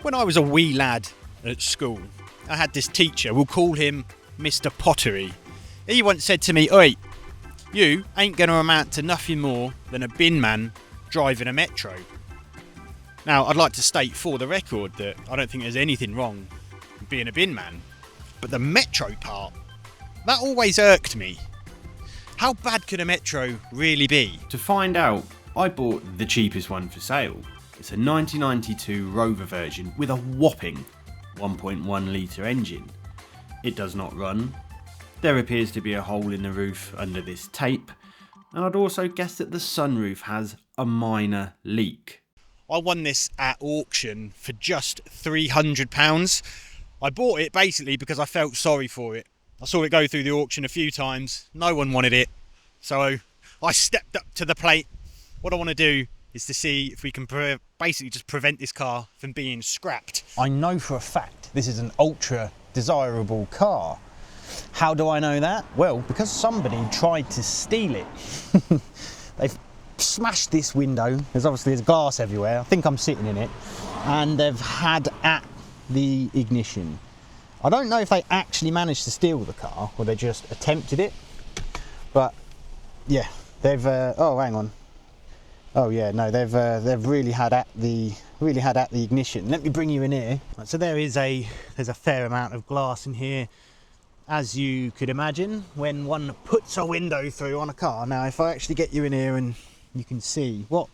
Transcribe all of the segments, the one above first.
When I was a wee lad at school, I had this teacher, we'll call him Mr. Pottery. He once said to me, "Oi, you ain't going to amount to nothing more than a bin man driving a Metro." Now, I'd like to state for the record that I don't think there's anything wrong with being a bin man, but the Metro part, that always irked me. How bad could a Metro really be? To find out, I bought the cheapest one for sale. It's a 1992 Rover version with a whopping 1.1 litre engine. It does not run. There appears to be a hole in the roof under this tape, and I'd also guess that the sunroof has a minor leak. I won this at auction for just £300. I bought it basically because I felt sorry for it. I saw it go through the auction a few times, no one wanted it, so I stepped up to the plate. What I want to do is to see if we can basically just prevent this car from being scrapped. I know for a fact this is an ultra desirable car. How do I know that? Well, because somebody tried to steal it. They've smashed this window. There's glass everywhere. I think I'm sitting in it. And they've had at the ignition. I don't know if they actually managed to steal the car or they just attempted it. But yeah, they've oh, hang on. Oh yeah, no, they've really had at the ignition. Let me bring you in here. So there's a fair amount of glass in here, as you could imagine when one puts a window through on a car. Now, if I actually get you in here and you can see what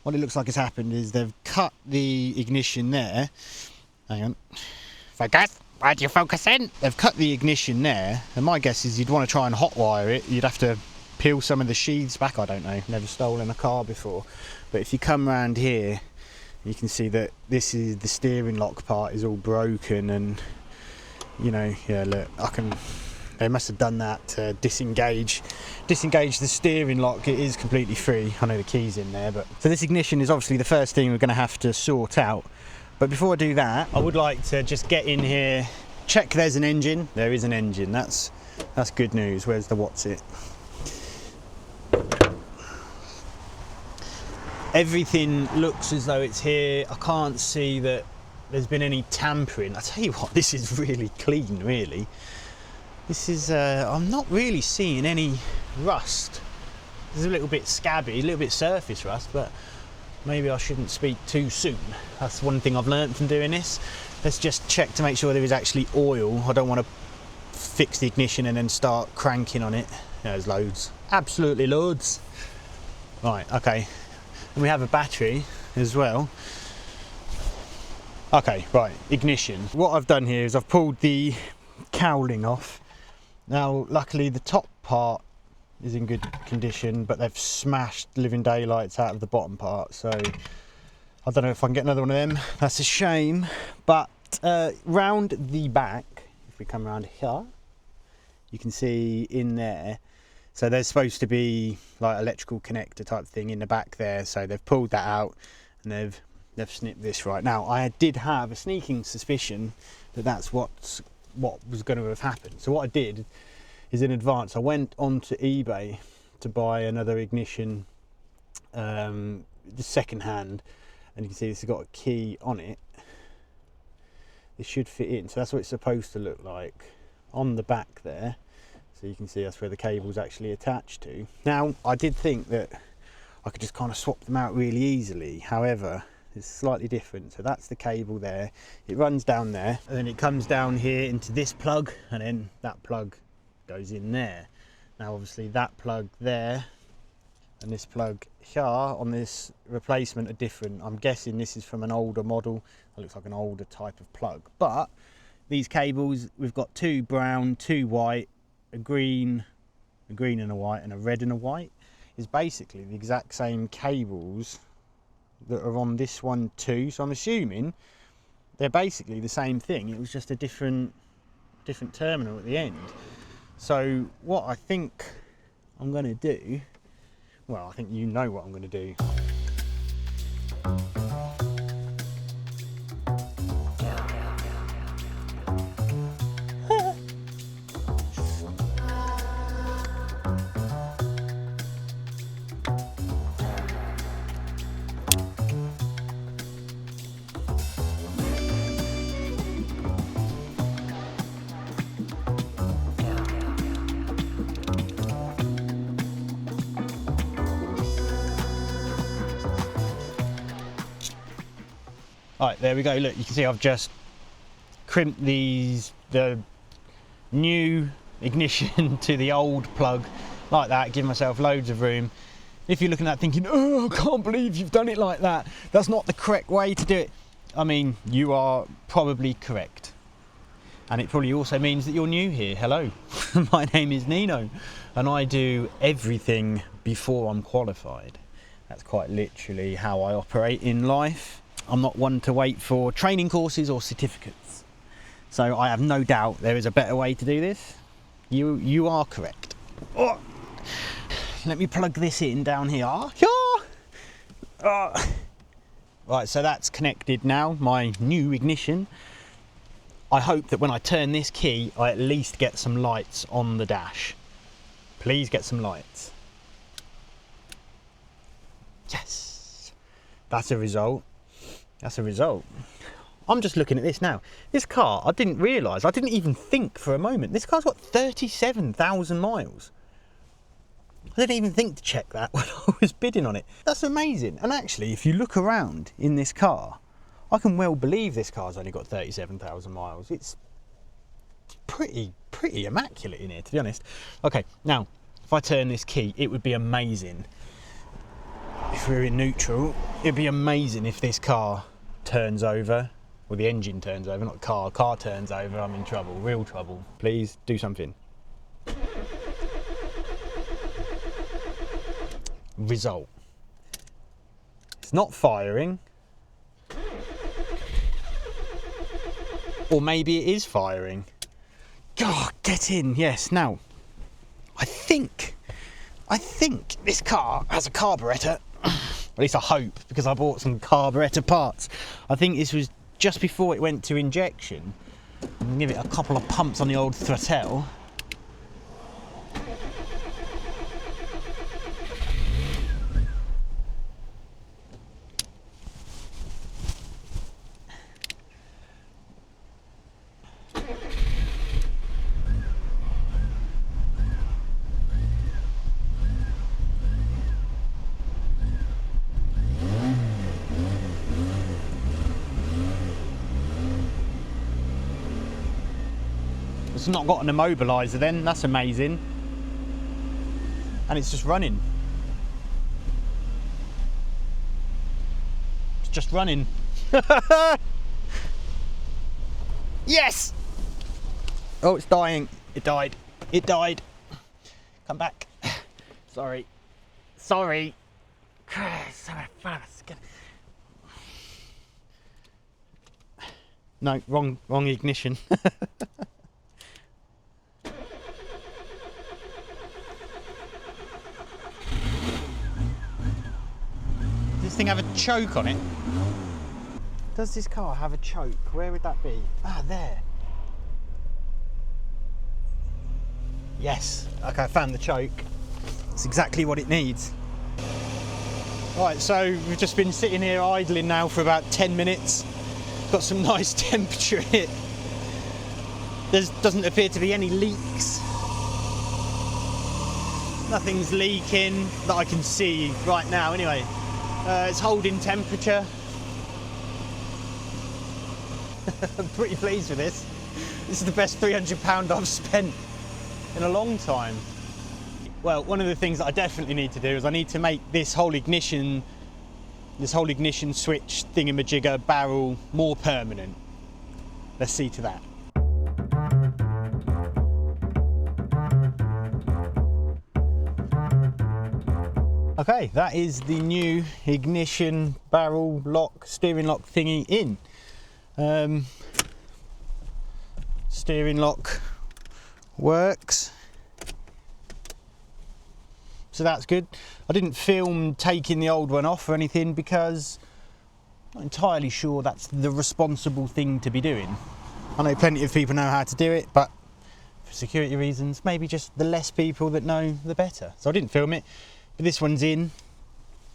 it looks like has happened is they've cut the ignition there. Hang on. Focus. Where do you focus in? They've cut the ignition there, and my guess is you'd want to try and hotwire it. You'd have to peel some of the sheaths back. I don't know, never stolen a car before, but if you come around here you can see that this is the steering lock part is all broken, and you know, yeah, look, they must have done that to disengage the steering lock. It is completely free. I know the key's in there, but so this ignition is obviously the first thing we're going to have to sort out. But before I do that, I would like to just get in here, check there's an engine. There is an engine. That's good news. Where's the what's it? Everything looks as though it's here. I can't see that there's been any tampering. I tell you what, this is really clean, really. This is, I'm not really seeing any rust. There's a little bit scabby, a little bit surface rust, but maybe I shouldn't speak too soon. That's one thing I've learned from doing this. Let's just check to make sure there is actually oil. I don't want to fix the ignition and then start cranking on it. There's loads, absolutely loads. Right, okay. And we have a battery as well. Okay, right, ignition. What I've done here is I've pulled the cowling off. Now, luckily the top part is in good condition, but they've smashed living daylights out of the bottom part, so I don't know if I can get another one of them. That's a shame. But round the back, if we come around here, you can see in there, so there's supposed to be like electrical connector type thing in the back there, so they've pulled that out and they've snipped this right. Now, I did have a sneaking suspicion that that's what was going to have happened. So what I did is, in advance, I went onto eBay to buy another ignition, just second hand, and you can see this has got a key on it. This should fit in, so that's what it's supposed to look like on the back there. So you can see that's where the cable's actually attached to. Now, I did think that I could just kind of swap them out really easily. However, it's slightly different. So that's the cable there. It runs down there, and then it comes down here into this plug, and then that plug goes in there. Now, obviously, that plug there and this plug here on this replacement are different. I'm guessing this is from an older model. It looks like an older type of plug. But these cables, we've got two brown, two white, a green and a white, and a red and a white, is basically the exact same cables that are on this one too. So I'm assuming they're basically the same thing. It was just a different terminal at the end. So what I think I'm going to do, well, I think you know what I'm going to do. Right, there we go. Look, you can see I've just crimped the new ignition to the old plug like that, give myself loads of room. If you're looking at that thinking, oh, I can't believe you've done it like that, that's not the correct way to do it. I mean, you are probably correct. And it probably also means that you're new here. Hello, my name is Nino, and I do everything before I'm qualified. That's quite literally how I operate in life. I'm not one to wait for training courses or certificates. So I have no doubt there is a better way to do this. You are correct. Oh. Let me plug this in down here. Oh. Right, so that's connected now, my new ignition. I hope that when I turn this key, I at least get some lights on the dash. Please get some lights. Yes, that's a result. That's a result. I'm just looking at this now. This car, I didn't realise, I didn't even think for a moment. This car's got 37,000 miles. I didn't even think to check that when I was bidding on it. That's amazing. And actually, if you look around in this car, I can well believe this car's only got 37,000 miles. It's pretty immaculate in here, to be honest. Okay, now, if I turn this key, it would be amazing. If we were in neutral, it'd be amazing if this car turns over, or the engine turns over, not car. Car turns over, I'm in trouble, real trouble. Please do something. Result. It's not firing. Or maybe it is firing. God, get in. Yes, now, I think this car has a carburettor. At least I hope, because I bought some carburettor parts. I think this was just before it went to injection. I'm gonna give it a couple of pumps on the old throttle. It's not got an immobiliser then, that's amazing. And it's just running. It's just running. Yes! Oh, it's dying. It died. It died. Come back. Sorry. Sorry. No, wrong ignition. Does this thing have a choke on it? Does this car have a choke? Where would that be? Ah, there. Yes. Okay, I found the choke. It's exactly what it needs. Right, so we've just been sitting here idling now for about 10 minutes. Got some nice temperature in it. There doesn't appear to be any leaks. Nothing's leaking that I can see right now anyway. It's holding temperature. I'm pretty pleased with this. This is the best £300 I've spent in a long time. Well, one of the things that I definitely need to do is I need to make this whole ignition switch thingamajigger barrel more permanent. Let's see to that. Okay, that is the new ignition barrel lock, steering lock thingy in. Steering lock works. So that's good. I didn't film taking the old one off or anything because I'm not entirely sure that's the responsible thing to be doing. I know plenty of people know how to do it, but for security reasons, maybe just the less people that know, the better. So I didn't film it, but this one's in.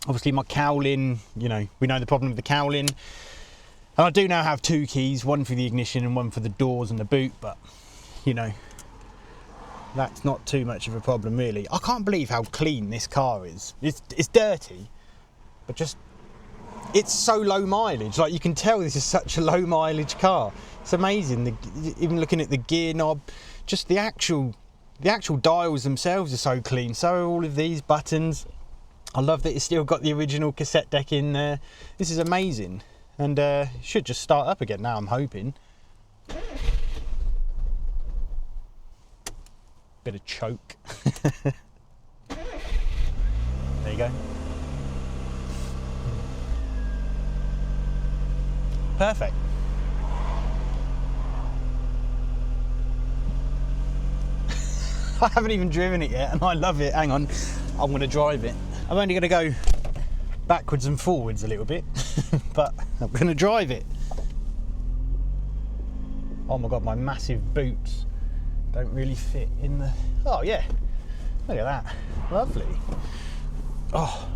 Obviously my cowling, you know, we know the problem with the cowling. And I do now have two keys, one for the ignition and one for the doors and the boot, but, you know, that's not too much of a problem really. I can't believe how clean this car is. It's dirty, but just it's so low mileage. Like, you can tell this is such a low mileage car. It's amazing. Even looking at the gear knob, just the actual dials themselves are so clean. So are all of these buttons. I love that it's still got the original cassette deck in there. This is amazing, and should just start up again now, I'm hoping. Bit of choke. There you go. Perfect. I haven't even driven it yet and I love it. Hang on, I'm going to drive it. I'm only going to go backwards and forwards a little bit, but I'm going to drive it. Oh my God, my massive boots don't really fit in the... Oh yeah, look at that, lovely. Oh.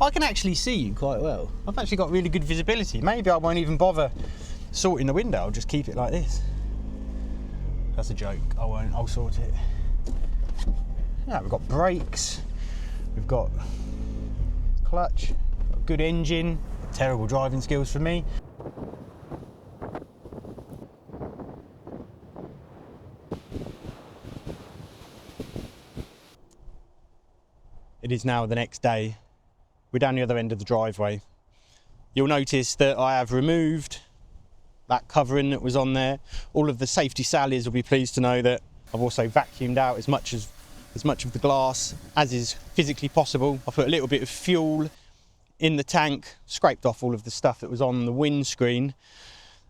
I can actually see you quite well. I've actually got really good visibility. Maybe I won't even bother sorting the window, I'll just keep it like this. That's a joke, I won't, I'll sort it. Yeah, we've got brakes, we've got clutch, got good engine, terrible driving skills for me. It is now the next day. We're down the other end of the driveway. You'll notice that I have removed that covering that was on there. All of the safety sallies will be pleased to know that I've also vacuumed out as much of the glass as is physically possible. I put a little bit of fuel in the tank, scraped off all of the stuff that was on the windscreen,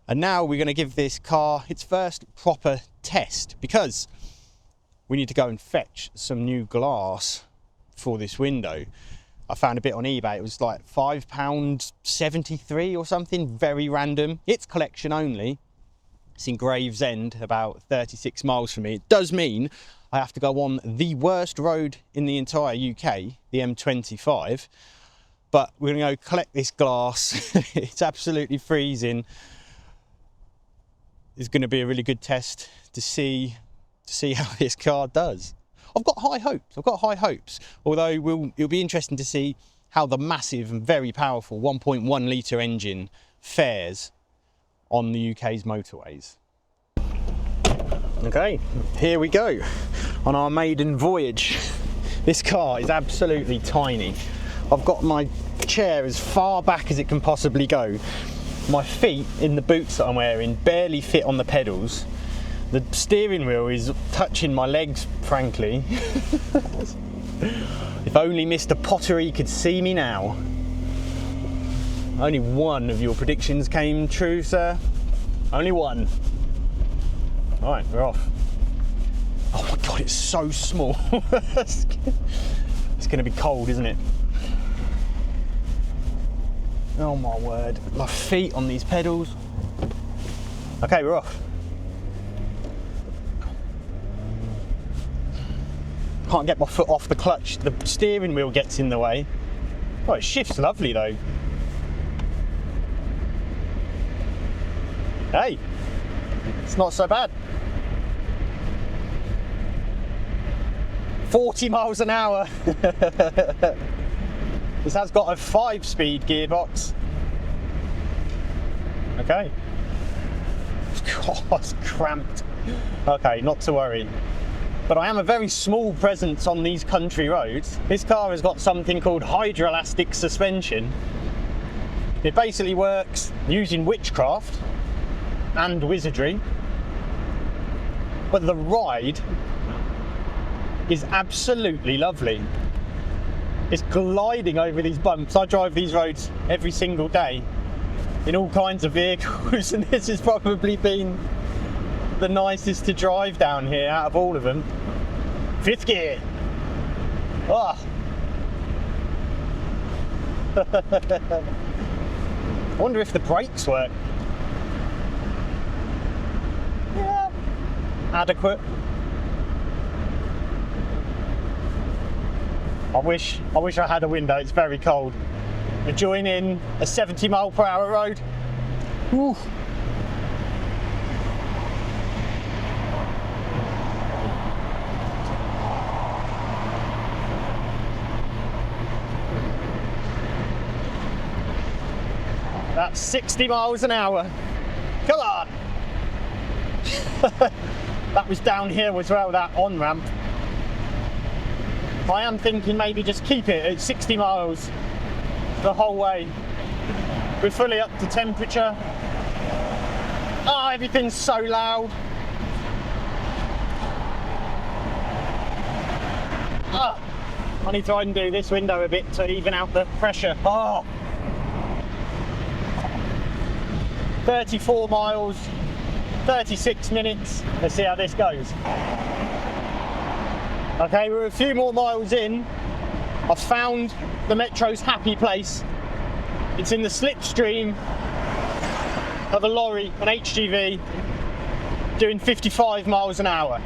and now we're going to give this car its first proper test, because we need to go and fetch some new glass for this window. I found a bit on eBay, it was like £5.73 or something, very random. It's collection only. It's in Gravesend, about 36 miles from me. It does mean I have to go on the worst road in the entire UK, the M25, but we're gonna go collect this glass. It's absolutely freezing. It's gonna be a really good test to see how this car does. I've got high hopes, although it'll be interesting to see how the massive and very powerful 1.1 litre engine fares on the UK's motorways. Okay, here we go on our maiden voyage. This car is absolutely tiny. I've got my chair as far back as it can possibly go. My feet in the boots that I'm wearing barely fit on the pedals. The steering wheel is touching my legs, frankly. If only Mr. Pottery could see me now. Only one of your predictions came true, sir. Only one. Right, we're off. Oh my God, it's so small. It's gonna be cold, isn't it? Oh my word, my feet on these pedals. Okay, we're off. Can't get my foot off the clutch, the steering wheel gets in the way. Oh, it shifts lovely though. Hey, it's not so bad. 40 miles an hour. This has got a 5-speed gearbox. Okay. God, it's cramped. Okay, not to worry. But I am a very small presence on these country roads. This car has got something called hydroelastic suspension. It basically works using witchcraft and wizardry, but the ride is absolutely lovely. It's gliding over these bumps. I drive these roads every single day in all kinds of vehicles, and this has probably been the nicest to drive down here out of all of them. 5th gear. Oh. I wonder if the brakes work. Yeah, adequate. I wish I had a window. It's very cold. We're joining a 70-mile-per-hour road. Woo. That's 60 miles an hour. Come on. That was down here as well, that on-ramp. I am thinking maybe just keep it at 60 miles the whole way. We're fully up to temperature. Oh, everything's so loud. Oh, I need to undo this window a bit to even out the pressure. Oh. 34 miles, 36 minutes. Let's see how this goes. Okay, we're a few more miles in. I've found the Metro's happy place. It's in the slipstream of a lorry, an HGV, doing 55 miles an hour.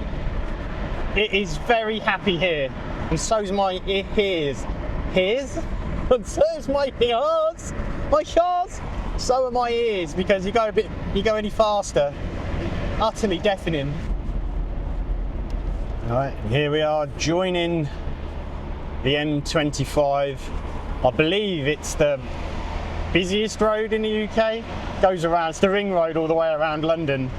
It is very happy here, and so's my ears. Ears? And so's my ears. My ears. So are my ears, because you go any faster, utterly deafening. Right, here we are joining the M25. I believe it's the busiest road in the UK. Goes around, it's the ring road all the way around London.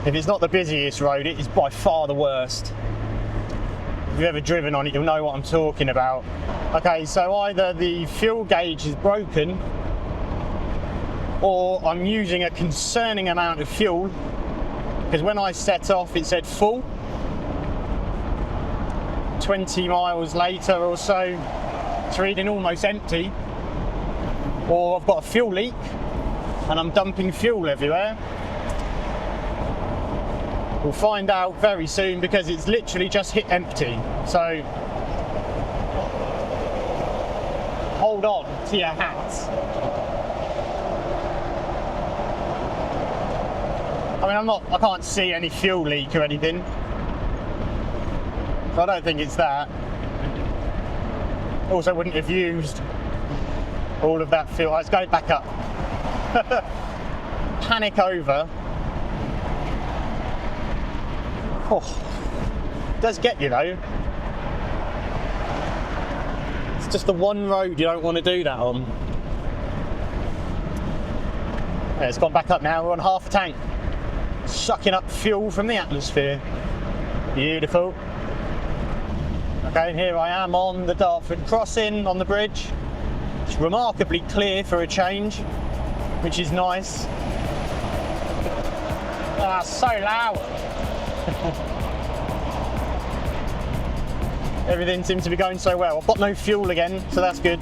If it's not the busiest road, it is by far the worst. If you've ever driven on it, you'll know what I'm talking about. Okay, so either the fuel gauge is broken, or I'm using a concerning amount of fuel, because when I set off it said full. 20 miles later or so, it's reading almost empty, or I've got a fuel leak and I'm dumping fuel everywhere. We'll find out very soon, because it's literally just hit empty. So hold on to your hats. I mean, I can't see any fuel leak or anything, so I don't think it's that. Also wouldn't have used all of that fuel. Let's go back up. Panic over. Oh, it does get you though. It's just the one road you don't want to do that on. Yeah, it's gone back up now, we're on half a tank. Sucking up fuel from the atmosphere. Beautiful. Okay, and here I am on the Dartford crossing on the bridge. It's remarkably clear for a change, which is nice. Ah, so loud. Everything seems to be going so well. I've got no fuel again, so that's good.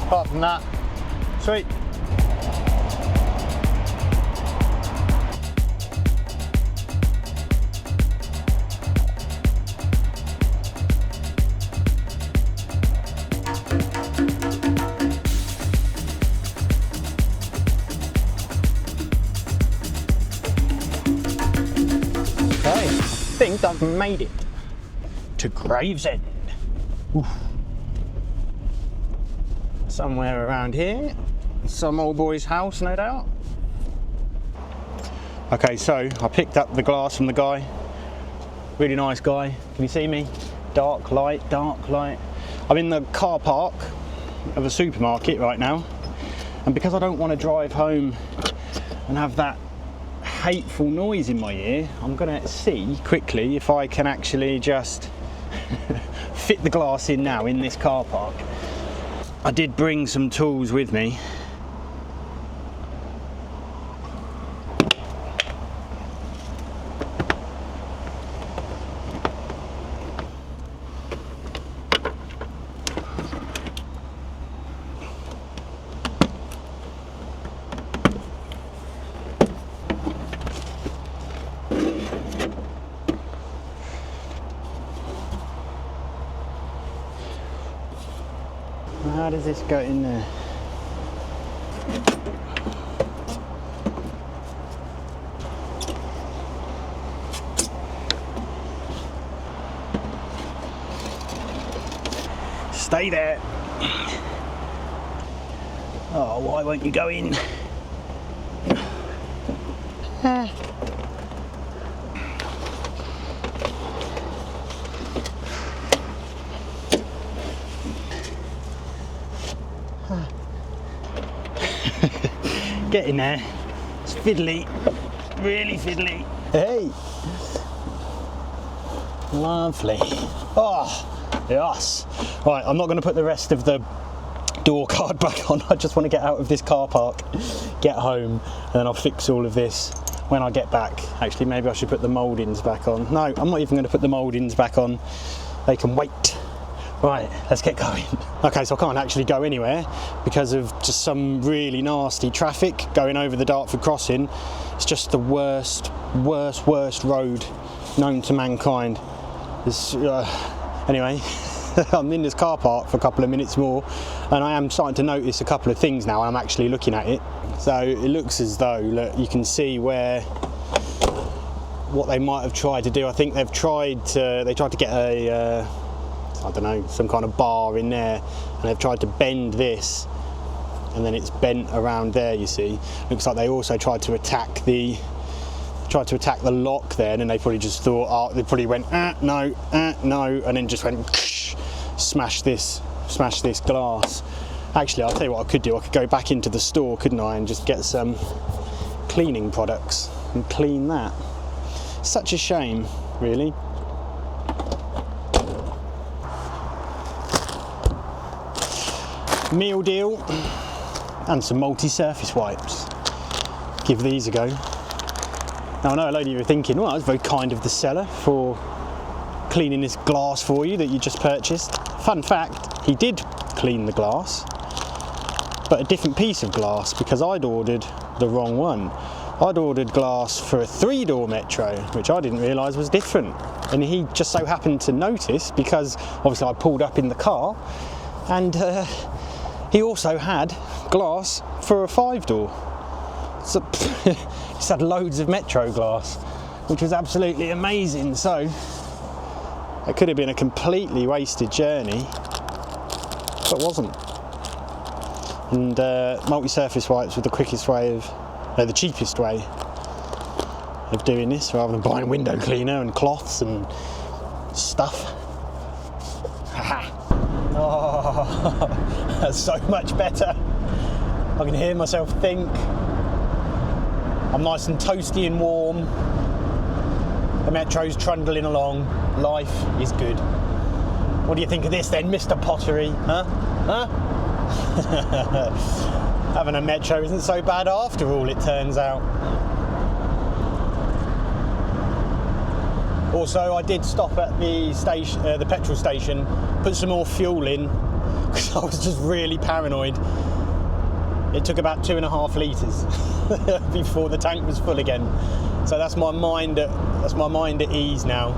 Apart from that, sweet. I think I've made it to Gravesend. Oof. Somewhere around here, some old boy's house, no doubt. Okay, so I picked up the glass from the guy. Really nice guy. Can you see me? Dark light, dark light. I'm in the car park of a supermarket right now, and because I don't want to drive home and have that hateful noise in my ear, I'm gonna see quickly if I can actually just fit the glass in now in this car park. I did bring some tools with me. How does this go in there? Stay there. Oh, why won't you go in? getting there. It's fiddly, really fiddly. Hey! Lovely. Oh, yes. Right, I'm not going to put the rest of the door card back on. I just want to get out of this car park, get home, and then I'll fix all of this when I get back. Actually, maybe I should put the mouldings back on. No, I'm not even going to put the mouldings back on. They can wait. Right, let's get going. Okay, so I can't actually go anywhere because of just some really nasty traffic going over the Dartford crossing. It's just the worst road known to mankind. Anyway, I'm in this car park for a couple of minutes more, and I am starting to notice a couple of things now. I'm actually looking at it. So it looks as though, look, you can see what they might have tried to do. I think they tried to get a I don't know, some kind of bar in there, and they've tried to bend this, and then it's bent around there, you see. Looks like they also tried to attack the lock there, and then they probably just thought, they probably went, no, and then just went, smash this glass. Actually, I'll tell you what I could do. I could go back into the store, couldn't I, and just get some cleaning products and clean that. Such a shame, really. Meal deal and some multi-surface wipes. Give these a go. Now I know a load of you are thinking, well, that's very kind of the seller for cleaning this glass for you that you just purchased. Fun fact, he did clean the glass, but a different piece of glass, because I'd ordered the wrong one. I'd ordered glass for a 3-door Metro, which I didn't realise was different. And he just so happened to notice, because obviously I pulled up in the car, and he also had glass for a 5-door. So just had loads of Metro glass, which was absolutely amazing. So it could have been a completely wasted journey, but wasn't. And multi-surface wipes were the quickest way the cheapest way of doing this, rather than buying window cleaner and cloths and stuff. Haha. Oh, that's so much better. I can hear myself think. I'm nice and toasty and warm. The Metro's trundling along. Life is good. What do you think of this then, Mr. Pottery? Huh? Having a Metro isn't so bad after all, it turns out. Also, I did stop at the station, the petrol station, put some more fuel in, because I was just really paranoid. It took about 2.5 litres before the tank was full again. So that's my mind at ease now.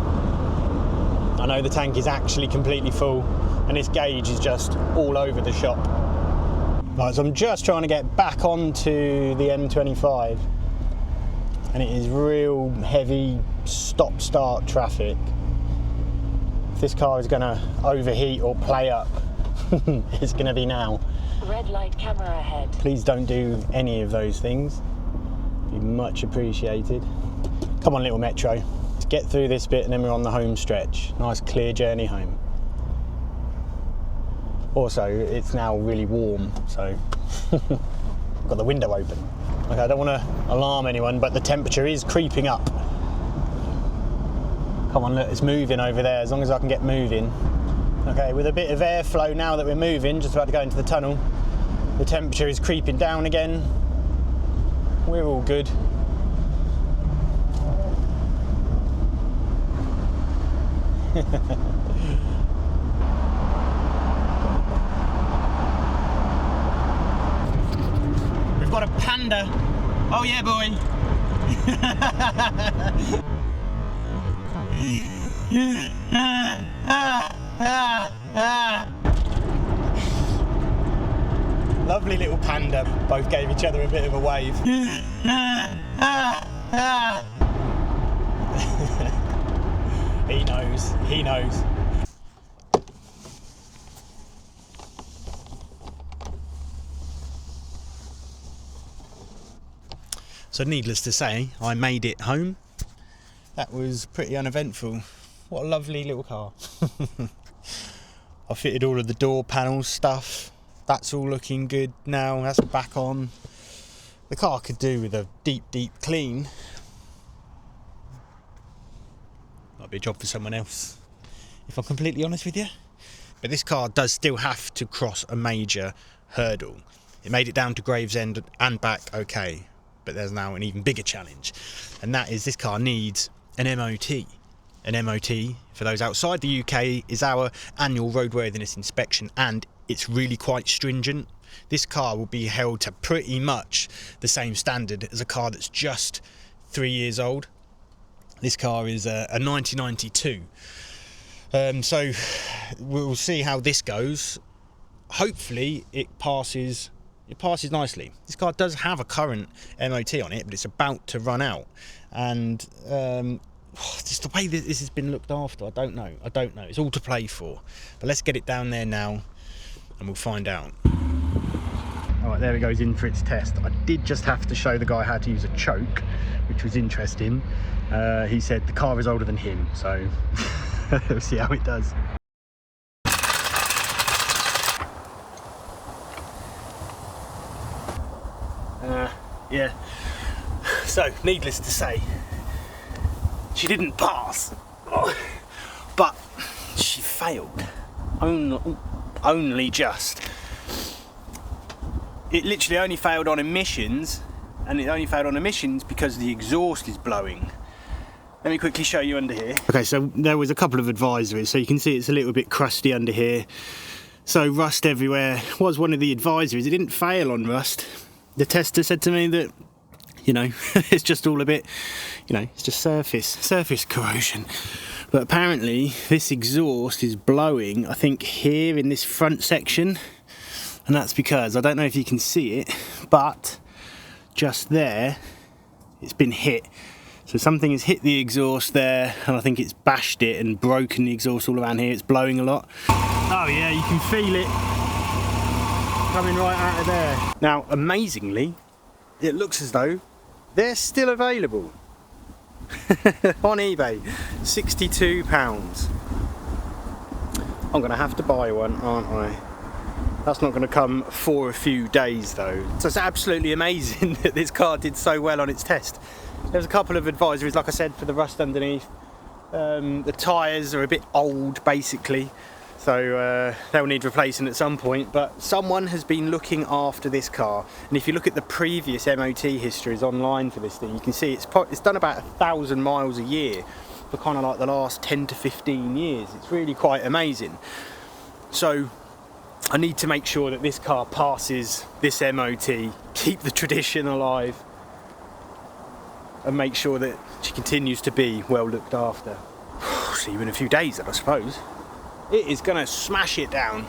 I know the tank is actually completely full, and this gauge is just all over the shop. Right, so I'm just trying to get back onto the M25, and it is real heavy stop-start traffic. If this car is going to overheat or play up, it's going to be now. Red light camera ahead. Please don't do any of those things. Be much appreciated. Come on, little Metro. Let's get through this bit and then we're on the home stretch. Nice clear journey home. Also, it's now really warm, so I've got the window open. Okay, I don't want to alarm anyone, but the temperature is creeping up. Come on, look, it's moving over there, as long as I can get moving. Okay, with a bit of airflow now that we're moving, just about to go into the tunnel, the temperature is creeping down again. We're all good. We've got a Panda. Oh yeah, boy. Lovely little Panda. Both gave each other a bit of a wave. He knows. He knows. So needless to say, I made it home. That was pretty uneventful. What a lovely little car. I fitted all of the door panel stuff. That's all looking good now. That's back on. The car could do with a deep clean. Might be a job for someone else, if I'm completely honest with you. But this car does still have to cross a major hurdle. It made it down to Gravesend and back okay, but there's now an even bigger challenge, and that is this car needs an MOT. An MOT, for those outside the UK, is our annual roadworthiness inspection, and it's really quite stringent. This car will be held to pretty much the same standard as a car that's just 3 years old. This car is a 1992. So we'll see how this goes. Hopefully it passes nicely. This car does have a current MOT on it, but it's about to run out, and just the way that this has been looked after, I don't know. It's all to play for, but let's get it down there now and we'll find out. Alright, there it goes in for its test. I did just have to show the guy how to use a choke, which was interesting. He said the car is older than him, so we'll see how it does. Yeah, so needless to say, she didn't pass, but she failed, only just. It literally only failed on emissions, and it only failed on emissions because the exhaust is blowing. Let me quickly show you under here. Okay, so there was a couple of advisories, so you can see it's a little bit crusty under here. So rust everywhere was one of the advisories. It didn't fail on rust. The tester said to me that, you know, it's just all a bit, you know, it's just surface corrosion. But apparently this exhaust is blowing, I think, here in this front section. And that's because, I don't know if you can see it, but just there, it's been hit. So something has hit the exhaust there, and I think it's bashed it and broken the exhaust all around here. It's blowing a lot. Oh yeah, you can feel it coming right out of there. Now, amazingly, it looks as though they're still available on eBay. £62. I'm gonna have to buy one, aren't I? That's not going to come for a few days though. So it's absolutely amazing that this car did so well on its test. There's a couple of advisories, like I said, for the rust underneath. The tyres are a bit old basically, so they'll need replacing at some point, but someone has been looking after this car, and if you look at the previous MOT histories online for this thing, you can see it's done about 1,000 miles a year for kind of like the last 10 to 15 years. It's really quite amazing. So I need to make sure that this car passes this MOT, keep the tradition alive, and make sure that she continues to be well looked after. See you in a few days then, I suppose. It is going to smash it down.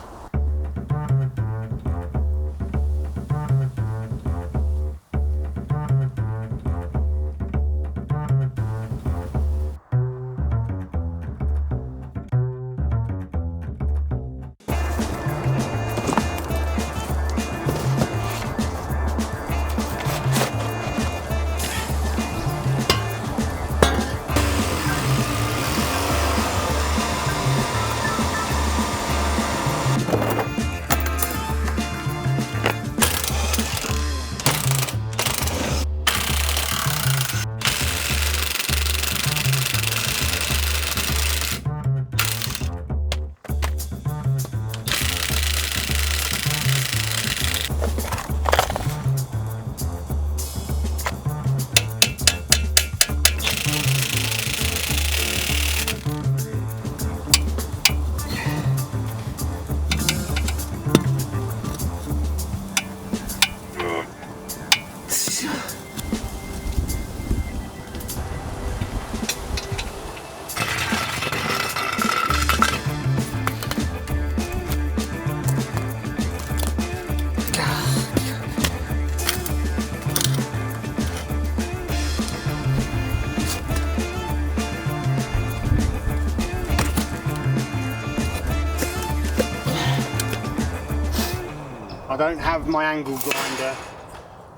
I don't have my angle grinder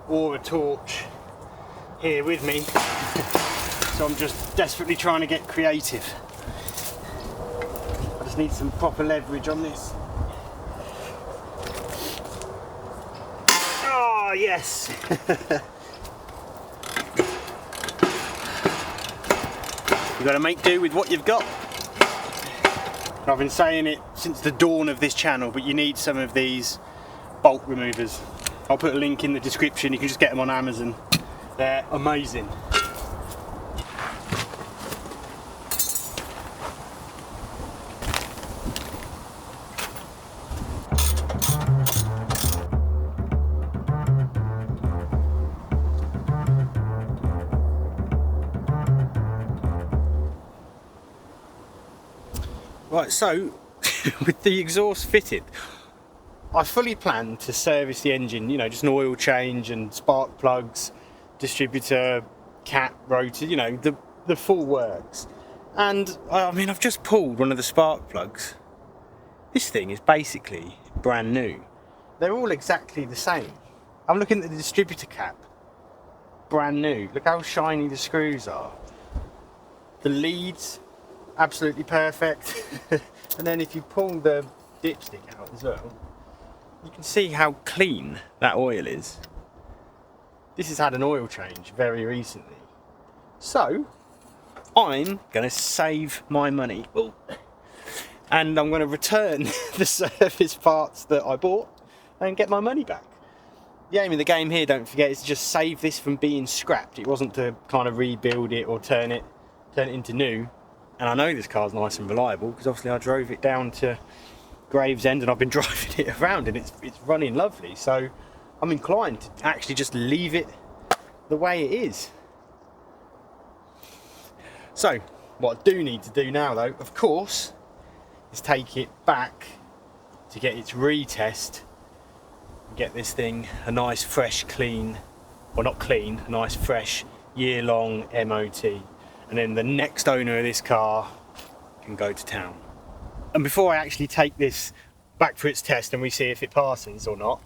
or a torch here with me, so I'm just desperately trying to get creative. I just need some proper leverage on this. Oh yes. You've got to make do with what you've got. I've been saying it since the dawn of this channel, but you need some of these bolt removers. I'll put a link in the description, you can just get them on Amazon. They're amazing. Right, so with the exhaust fitted, I fully planned to service the engine, you know, just an oil change and spark plugs, distributor, cap, rotor, you know, the full works. And I mean, I've just pulled one of the spark plugs. This thing is basically brand new. They're all exactly the same. I'm looking at the distributor cap, brand new. Look how shiny the screws are. The leads, absolutely perfect. And then if you pull the dipstick out as well, you can see how clean that oil is. This has had an oil change very recently. So, I'm going to save my money. Ooh. And I'm going to return the service parts that I bought and get my money back. The aim of the game here, don't forget, is to just save this from being scrapped. It wasn't to kind of rebuild it or turn it into new. And I know this car's nice and reliable because obviously I drove it down to Gravesend and I've been driving it around and it's running lovely. So I'm inclined to actually just leave it the way it is. So what I do need to do now though, of course, is take it back to get its retest and get this thing a nice fresh clean, well not clean, a nice fresh year-long MOT. And then the next owner of this car can go to town. And before I actually take this back for its test and we see if it passes or not,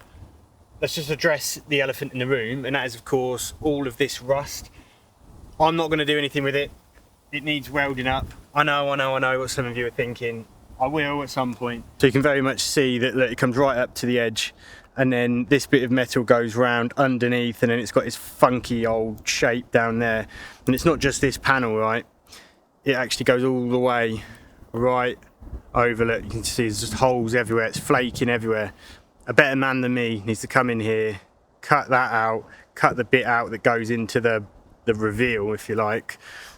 let's just address the elephant in the room, and that is of course all of this rust. I'm not going to do anything with it. It needs welding up. I know what some of you are thinking. I will at some point. So you can very much see that it comes right up to the edge, and then this bit of metal goes round underneath, and then it's got this funky old shape down there. And it's not just this panel, right? It actually goes all the way right over. Look, you can see there's just holes everywhere. It's flaking everywhere. A better man than me needs to come in here, cut that out, cut the bit out that goes into the reveal, if you like,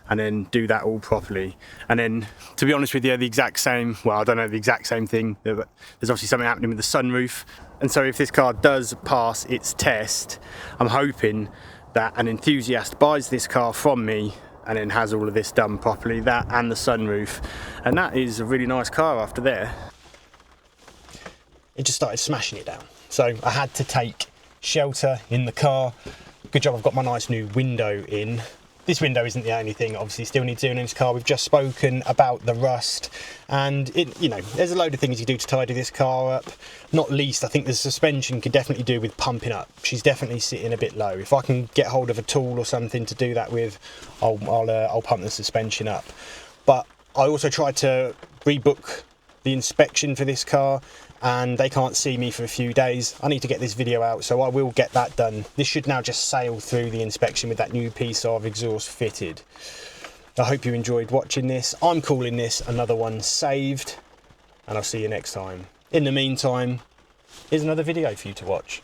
and then do that all properly. And then, to be honest with you, the exact same, well, I don't know the exact same thing, but there's obviously something happening with the sunroof. And so if this car does pass its test, I'm hoping that an enthusiast buys this car from me and then has all of this done properly, that and the sunroof. And that is a really nice car after there. It just started smashing it down. So I had to take shelter in the car. Good job I've got my nice new window in. This window isn't the only thing obviously still needs doing in this car. We've just spoken about the rust, and it, you know, there's a load of things you do to tidy this car up. Not least, I think the suspension could definitely do with pumping up. She's definitely sitting a bit low. If I can get hold of a tool or something to do that with, I'll pump the suspension up. But I also tried to rebook the inspection for this car, and they can't see me for a few days. I need to get this video out, so I will get that done. This should now just sail through the inspection with that new piece of exhaust fitted. I hope you enjoyed watching this. I'm calling this another one saved, and I'll see you next time. In the meantime, here's another video for you to watch.